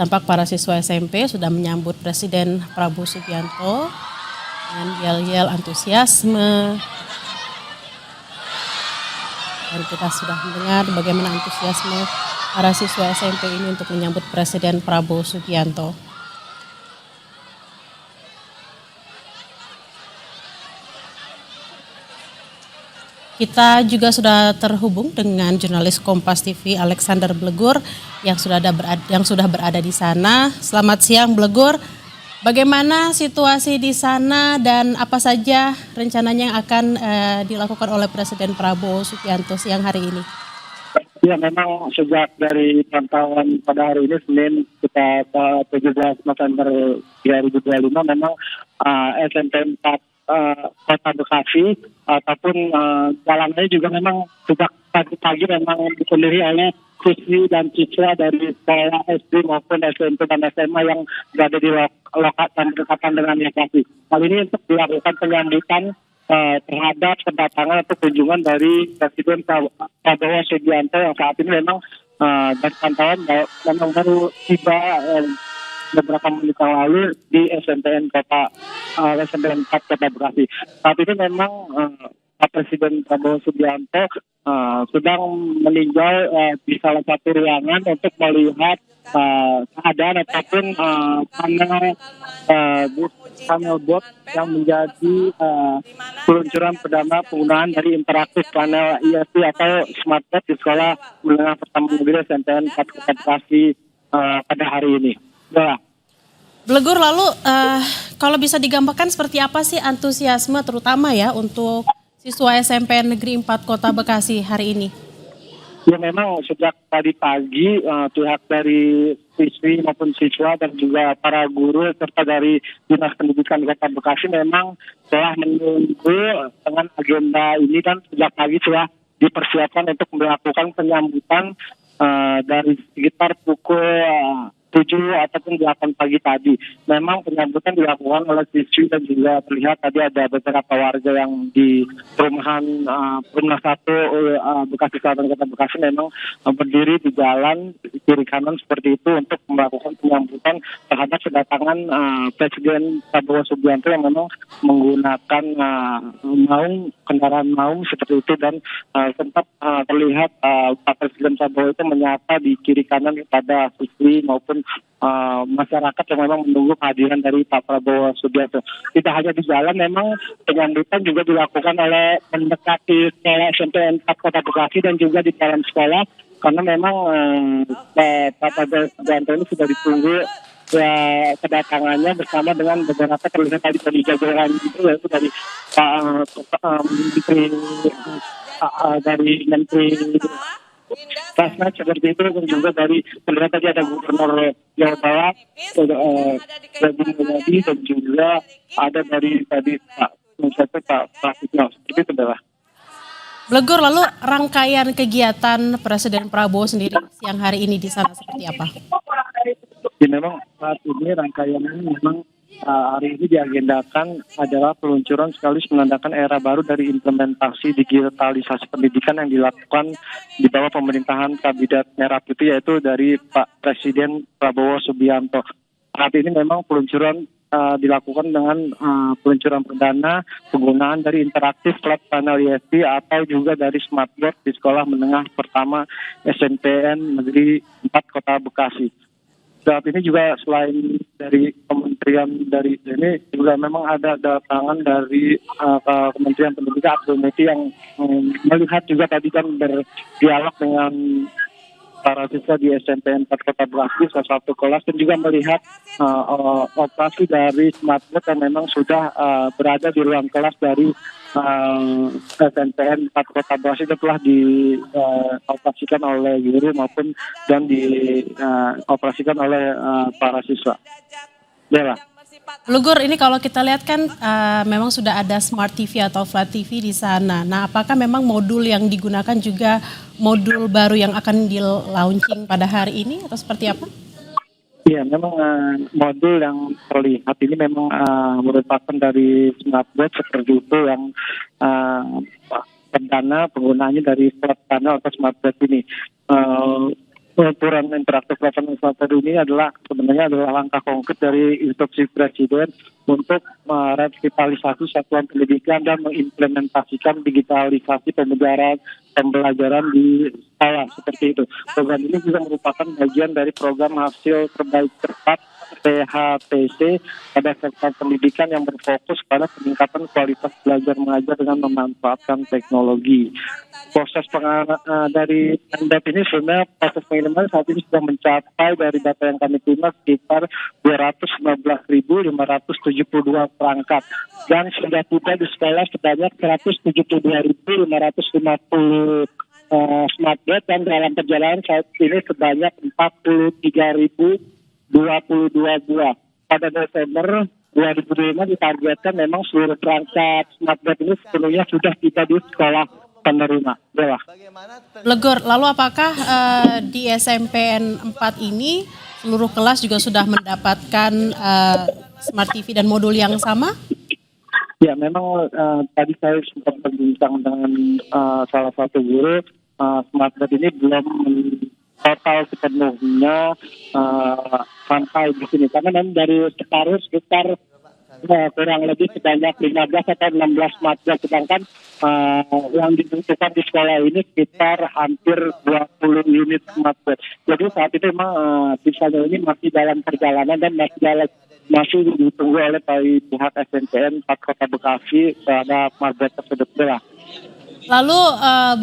Tampak para siswa SMP sudah menyambut Presiden Prabowo Subianto dengan yel-yel antusiasme. Dan kita sudah mendengar bagaimana antusiasme para siswa SMP ini untuk menyambut Presiden Prabowo Subianto. Kita juga sudah terhubung dengan jurnalis Kompas TV Alexander Blegur yang sudah berada di sana. Selamat siang Blegur. Bagaimana situasi di sana dan apa saja rencananya yang akan dilakukan oleh Presiden Prabowo Subianto siang hari ini? Ya, memang sejak dari pantauan pada hari ini Senin kita 17 November 2025 memang SMP 4 Kota Bekasi ataupun jalannya juga memang sejak pagi-pagi memang disendiri oleh siswi dan siswa dari sekolah SD maupun SMP dan SMA yang berada di lokasi dan berdekatan dengan lokasi. Hal ini untuk dilakukan penyambutan terhadap kedatangan atau kunjungan dari Presiden Prabowo Subianto yang saat ini memang dari pantauan memang baru tiba beberapa menit yang lalu di SMPN 4 Kota Bekasi. Saat ini memang Pak Presiden Prabowo Subianto sedang meninjau di salah satu ruangan untuk melihat keadaan ataupun panel board yang menjadi peluncuran perdana penggunaan dari interaktif panel ISP atau smart board di sekolah menengah pertama negeri SMPN 4 Kota Bekasi pada hari ini. Blegur, lalu kalau bisa digambarkan seperti apa sih antusiasme terutama ya untuk siswa SMPN Negeri 4 Kota Bekasi hari ini? Ya, memang sejak tadi pagi pihak dari siswi maupun siswa dan juga para guru serta dari Dinas Pendidikan Kota Bekasi memang telah menunggu dengan agenda ini dan sejak pagi sudah dipersiapkan untuk melakukan penyambutan dari sekitar pukul 7 ataupun 8 pagi tadi. Memang penyambutan dilakukan oleh siswi dan juga terlihat tadi ada beberapa warga yang di perumahan Rumah 1 Bekasi Selatan Kota Bekasi memang berdiri di jalan kiri kanan seperti itu untuk melakukan penyambutan terhadap kedatangan Presiden Prabowo Subianto yang memang menggunakan kendaraan maung seperti itu dan sempat terlihat Pak Presiden Prabowo itu menyapa di kiri kanan kepada siswi maupun masyarakat yang memang menunggu kehadiran dari Pak Prabowo Subianto. Tidak hanya di jalan, memang penyambutan juga dilakukan oleh mendekati sekolah SMPN 4 Kota Bekasi dan juga di dalam sekolah karena memang Pak Prabowo Subianto ini sudah ditunggu kedatangannya bersama dengan beberapa terlihat tadi dari jajaran itu yaitu dari Menteri Rasna seperti itu dan juga dari terlihat tadi ada Gubernur Jawa Barat, dan juga ada dari tadi Pak Prasetyo seperti itu adalah. Blegur, lalu rangkaian kegiatan Presiden Prabowo sendiri siang hari ini di sana seperti apa? Ya, memang saat ini rangkaiannya memang hari ini diagendakan adalah peluncuran sekaligus menandakan era baru dari implementasi digitalisasi pendidikan yang dilakukan di bawah pemerintahan Kabinet Merah Putih yaitu dari Pak Presiden Prabowo Subianto. Saat ini memang peluncuran dilakukan dengan peluncuran perdana penggunaan dari interaktif flat panel ISP atau juga dari smartboard di sekolah menengah pertama SMPN Negeri 4 Kota Bekasi. Saat ini juga selain dari kementerian dari ini juga memang ada datangan dari Kementerian Pendidikan Abdul Meti yang melihat juga tadi kan berdialog dengan para siswa di SMPN 4 Kota Bekasi salah satu kelas dan juga melihat operasi dari smartboard yang memang sudah berada di ruang kelas dari SMPN 4 Kota Bekasi itu telah dioperasikan oleh guru maupun dan dioperasikan oleh para siswa. Bella. Blegur, ini kalau kita lihat kan memang sudah ada Smart TV atau Flat TV di sana. Nah, apakah memang modul yang digunakan juga modul baru yang akan di-launching pada hari ini atau seperti apa? Iya, memang modul yang terlihat ini memang merupakan dari smartboard seperti itu yang perdana penggunaannya dari flat panel atau smartboard ini. Peluncuran interaktif learning platform ini sebenarnya adalah langkah konkret dari instruksi Presiden untuk merevitalisasi satuan pendidikan dan mengimplementasikan digitalisasi pembelajaran di sekolah seperti itu. Program ini juga merupakan bagian dari program hasil terbaik cepat PHTC pada sektor pendidikan yang berfokus pada peningkatan kualitas belajar mengajar dengan memanfaatkan teknologi. Proses dari MDEP ini sebenarnya proses pengiriman saat ini sudah mencapai dari data yang kami terima sekitar 215.572 perangkat dan sudah tiba di sekolah sebanyak 172.550 smartboard dan dalam perjalanan saat ini sebanyak 43.022 buah. Pada Desember 2005 ditargetkan memang seluruh perangkat smartboard ini sepenuhnya sudah tiba di sekolah penerima. Bella. Blegur, lalu apakah di SMPN 4 ini seluruh kelas juga sudah mendapatkan Smart TV dan modul yang sama? Ya, memang tadi saya sempat berbincang dengan salah satu guru, smartboard ini belum total sepenuhnya sampai di sini. Karena memang dari sekitar kurang lebih sebanyak 15 atau 16 smartboard, sedangkan yang dibutuhkan di sekolah ini sekitar hampir 20 unit smartboard. Jadi saat itu memang sisanya ini masih dalam perjalanan dan masih ditunggu oleh pihak SNPN 4 Kota Bekasi terhadap smartboard tersebut. Lalu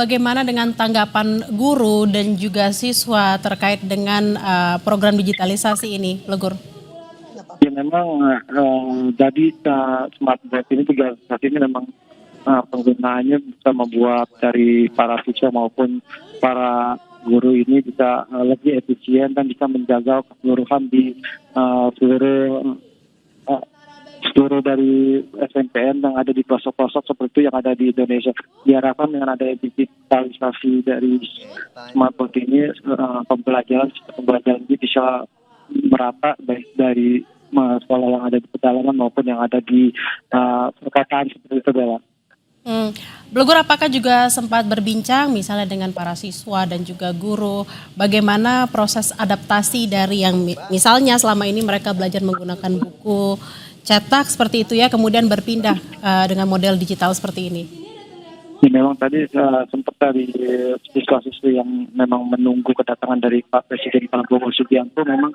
bagaimana dengan tanggapan guru dan juga siswa terkait dengan program digitalisasi ini, Blegur? Ya memang jadi smartboard ini juga saat ini memang penggunaannya bisa membuat dari para siswa maupun para guru ini bisa lebih efisien dan bisa menjaga keseluruhan di seluruh dari SNPN yang ada di pelosok-pelosok seperti itu yang ada di Indonesia. Diharapkan dengan ada digitalisasi dari smartboard ini pembelajaran ini bisa merata baik dari sekolah yang ada di pedalaman maupun yang ada di perkotaan seperti itu, Bella. Blegur, apakah juga sempat berbincang misalnya dengan para siswa dan juga guru bagaimana proses adaptasi dari yang misalnya selama ini mereka belajar menggunakan buku cetak seperti itu ya, kemudian berpindah dengan model digital seperti ini? Ya, memang tadi sempat dari siswa-siswi yang memang menunggu kedatangan dari Pak Presiden Prabowo Subianto, memang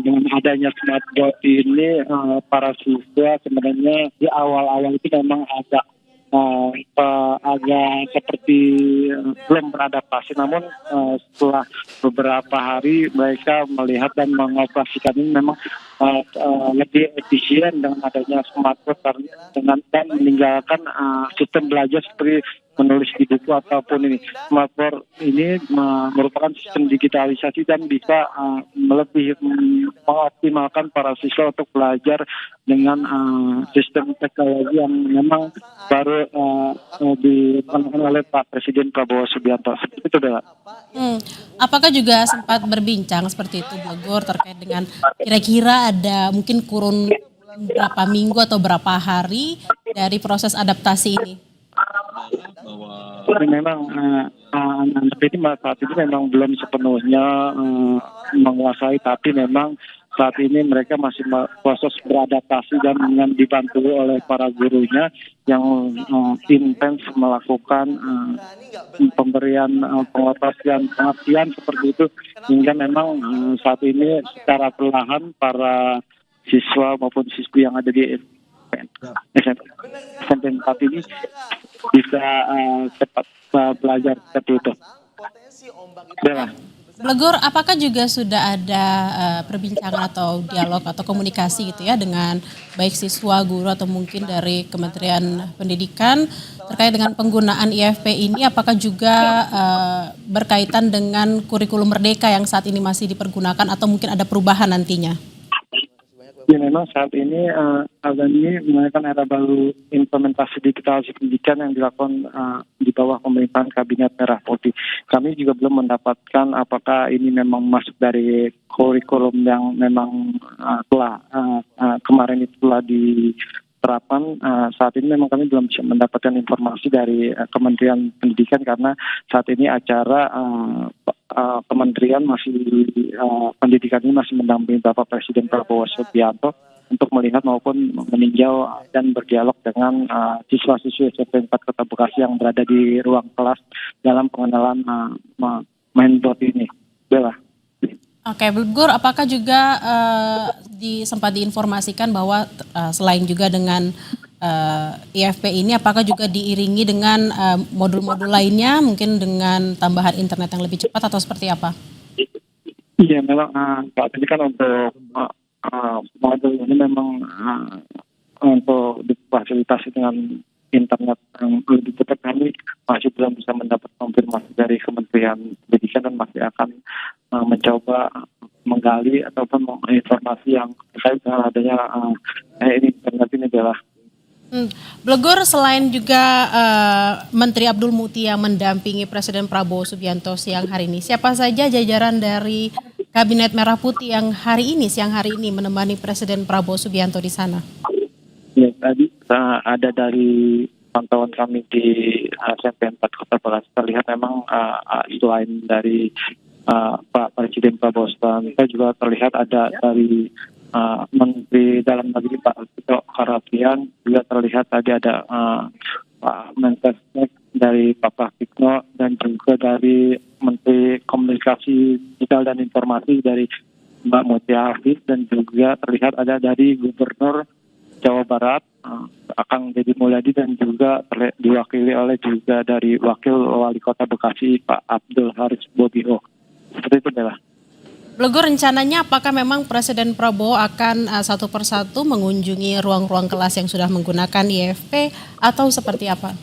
dengan adanya smartboard ini para siswa sebenarnya di awal-awal itu memang agak seperti belum beradaptasi, namun setelah beberapa hari mereka melihat dan mengoperasikan ini memang lebih efisien dengan adanya smartboard dan meninggalkan sistem belajar seperti menulis di buku ataupun ini. Smartboard ini merupakan sistem digitalisasi dan bisa lebih mengoptimalkan para siswa untuk belajar dengan sistem teknologi yang memang baru dipanggil oleh Pak Presiden Prabowo Subianto. Seperti itu, Bella. Apakah juga sempat berbincang seperti itu, Blegur, terkait dengan kira-kira ada mungkin kurun berapa minggu atau berapa hari dari proses adaptasi ini? Memang anak ini saat ini memang belum sepenuhnya menguasai, tapi memang saat ini mereka masih proses beradaptasi dan dibantu oleh para gurunya yang intens melakukan pemberian pengertian seperti itu, hingga memang saat ini secara perlahan para siswa maupun siswi yang ada di SMP 4 ini bisa cepat belajar seperti itu. Blegur, apakah juga sudah ada perbincangan atau dialog atau komunikasi gitu ya dengan baik siswa, guru atau mungkin dari Kementerian Pendidikan terkait dengan penggunaan IFP ini? Apakah juga berkaitan dengan kurikulum Merdeka yang saat ini masih dipergunakan atau mungkin ada perubahan nantinya? Ya, memang saat ini ini merupakan era baru implementasi digitalisasi pendidikan yang dilakukan di bawah pemerintahan Kabinet Merah Putih. Kami juga belum mendapatkan apakah ini memang masuk dari kurikulum yang memang telah kemarin itu telah diterapkan. Saat ini memang kami belum bisa mendapatkan informasi dari Kementerian Pendidikan karena saat ini acara kementerian pendidikan ini masih mendampingi Bapak Presiden Prabowo Subianto untuk melihat maupun meninjau dan berdialog dengan siswa-siswi SMP 4 Kota Bekasi yang berada di ruang kelas dalam pengenalan Mindbot ini. Bella. Oke, Blegur, apakah juga sempat diinformasikan bahwa selain juga dengan IFP ini, apakah juga diiringi dengan modul-modul lainnya, mungkin dengan tambahan internet yang lebih cepat atau seperti apa? Iya, memang saat ini kan untuk modul ini memang untuk difasilitasi dengan internet yang lebih cepat. Kami masih belum bisa mendapat konfirmasi dari Kementerian Pendidikan dan masih akan mencoba menggali ataupun informasi yang terkait dengan adanya ini internet ini adalah. Blegur, selain juga Menteri Abdul Muti yang mendampingi Presiden Prabowo Subianto siang hari ini, siapa saja jajaran dari Kabinet Merah Putih yang siang hari ini menemani Presiden Prabowo Subianto di sana? Ya, tadi ada dari pantauan kami di SMP 4 Kota Bekasi terlihat memang selain dari Pak Presiden Prabowo Subianto juga terlihat ada dari Menteri Dalam Negeri Pak Tito Karnavian, juga terlihat tadi ada Pak Mensesnek dari Pak Pratikno dan juga dari Menteri Komunikasi Digital dan Informasi dari Mbak Mutia Hafiz, dan juga terlihat ada dari Gubernur Jawa Barat Akang Deddy Mulyadi, dan juga diwakili oleh juga dari Wakil Wali Kota Bekasi Pak Abdul Haris Bobiho. Seperti itu, Bella. Blegur, rencananya apakah memang Presiden Prabowo akan satu persatu mengunjungi ruang-ruang kelas yang sudah menggunakan IFP atau seperti apa?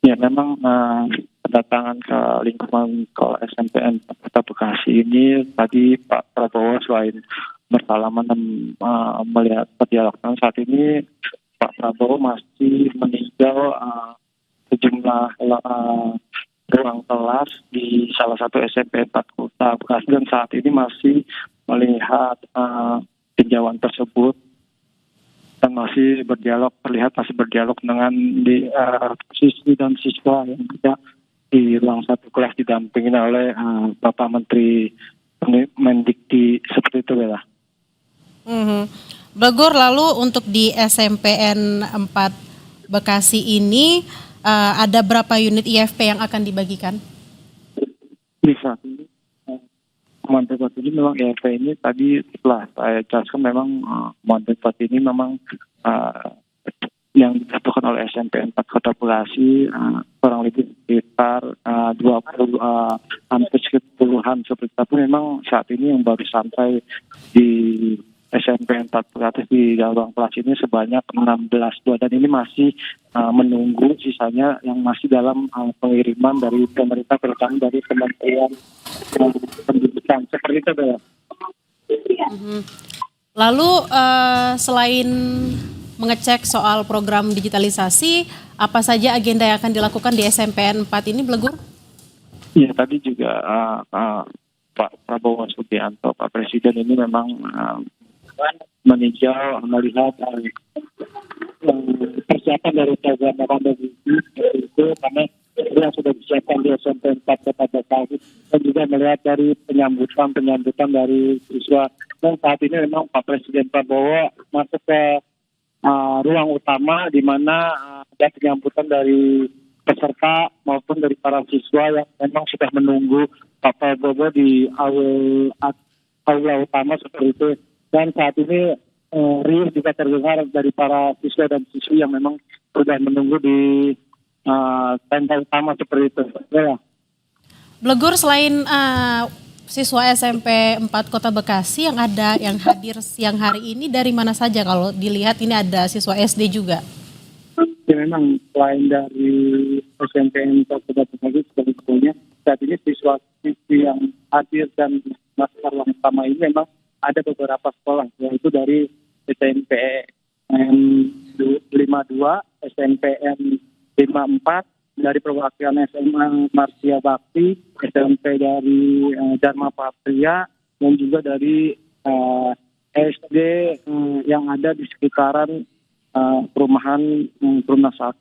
Ya, memang kedatangan ke lingkungan sekolah SMPN Kota Bekasi ini tadi Pak Prabowo selain bersalaman dan melihat perdialogan, saat ini Pak Prabowo masih meninjau sejumlah ruang kelas di salah satu SMP 4 Kota Bekasi, dan saat ini masih melihat tinjauan tersebut dan masih terlihat masih berdialog dengan siswi dan siswa yang ada di ruang satu kelas didampingi oleh Bapak Menteri Mendikti. Seperti itu, Bella. Blegur, lalu untuk di SMPN 4 Bekasi ini ada berapa unit IFP yang akan dibagikan? Di saat ini Mandepot ini memang IFP ini tadi setelah saya jelaskan memang Mandepot ini memang yang disatukan oleh SMP 4 Kota Bekasi kurang lebih sekitar 20 hampir sekitar puluhan seperti itu. Tapi memang saat ini yang baru sampai di SMP 4 Bekasi di ruang kelas ini sebanyak 16 buah, dan ini masih menunggu sisanya yang masih dalam pengiriman dari pemerintah, terutama dari Kementerian Pendidikan. Seperti itu, Bella. Lalu selain mengecek soal program digitalisasi, apa saja agenda yang akan dilakukan di SMPN 4 ini, Blegur? Ya, tadi juga Pak Prabowo Subianto, Pak Presiden ini memang meninjau, melihat persiapan dari program itu, karena yang sudah disiapkan di SMP 4 Kota Bekasi, dan juga melihat dari penyambutan dari siswa. Dan saat ini memang Pak Presiden Prabowo masuk ke ruang utama di mana ada penyambutan dari peserta maupun dari para siswa yang memang sudah menunggu Pak Prabowo di aula utama seperti itu. Dan saat ini riuh juga terdengar dari para siswa dan siswi yang memang sudah menunggu di tenda utama seperti itu. Ya. Blegur, selain siswa SMP 4 Kota Bekasi yang hadir siang hari ini dari mana saja? Kalau dilihat ini ada siswa SD juga. Ya, memang selain dari SMP 4 Kota Bekasi sebetulnya saat ini siswa-siswi yang hadir dan masuk ruang utama ini memang ada beberapa sekolah, yaitu dari SMPN 52, SMPN 54, dari perwakilan SMA Marsia Bakti, SMP dari Dharma Patria, dan juga dari SD yang ada di sekitaran perumahan Perumna 1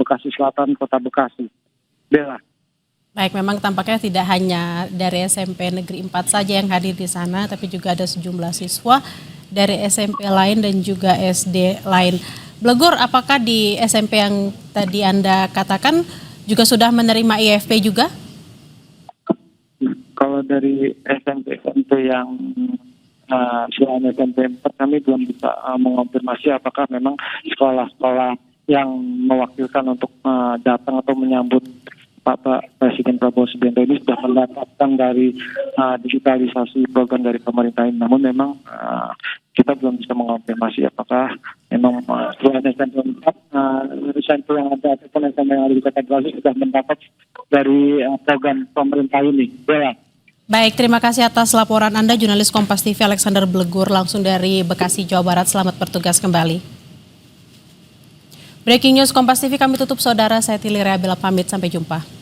Bekasi Selatan, Kota Bekasi. Bella. Baik, memang tampaknya tidak hanya dari SMP Negeri 4 saja yang hadir di sana, tapi juga ada sejumlah siswa dari SMP lain dan juga SD lain. Blegur, apakah di SMP yang tadi Anda katakan juga sudah menerima IFP juga? Kalau dari SMP yang selain SMP 4 kami belum bisa mengonfirmasi apakah memang sekolah-sekolah yang mewakilkan untuk datang atau menyambut Pak Presiden Prabowo Subianto ini sudah mendapatkan dari digitalisasi program dari pemerintah ini. Namun memang kita belum bisa mengonfirmasi apakah memang selain SMP 4 SMP yang ada ataupun SMP yang ada di Kota Bekasi sudah mendapat dari program pemerintah ini. Ya. Baik, terima kasih atas laporan Anda, jurnalis Kompas TV Alexander Blegur langsung dari Bekasi, Jawa Barat. Selamat bertugas kembali. Breaking News Kompas TV kami tutup saudara, saya Tili Rea Bella pamit, sampai jumpa.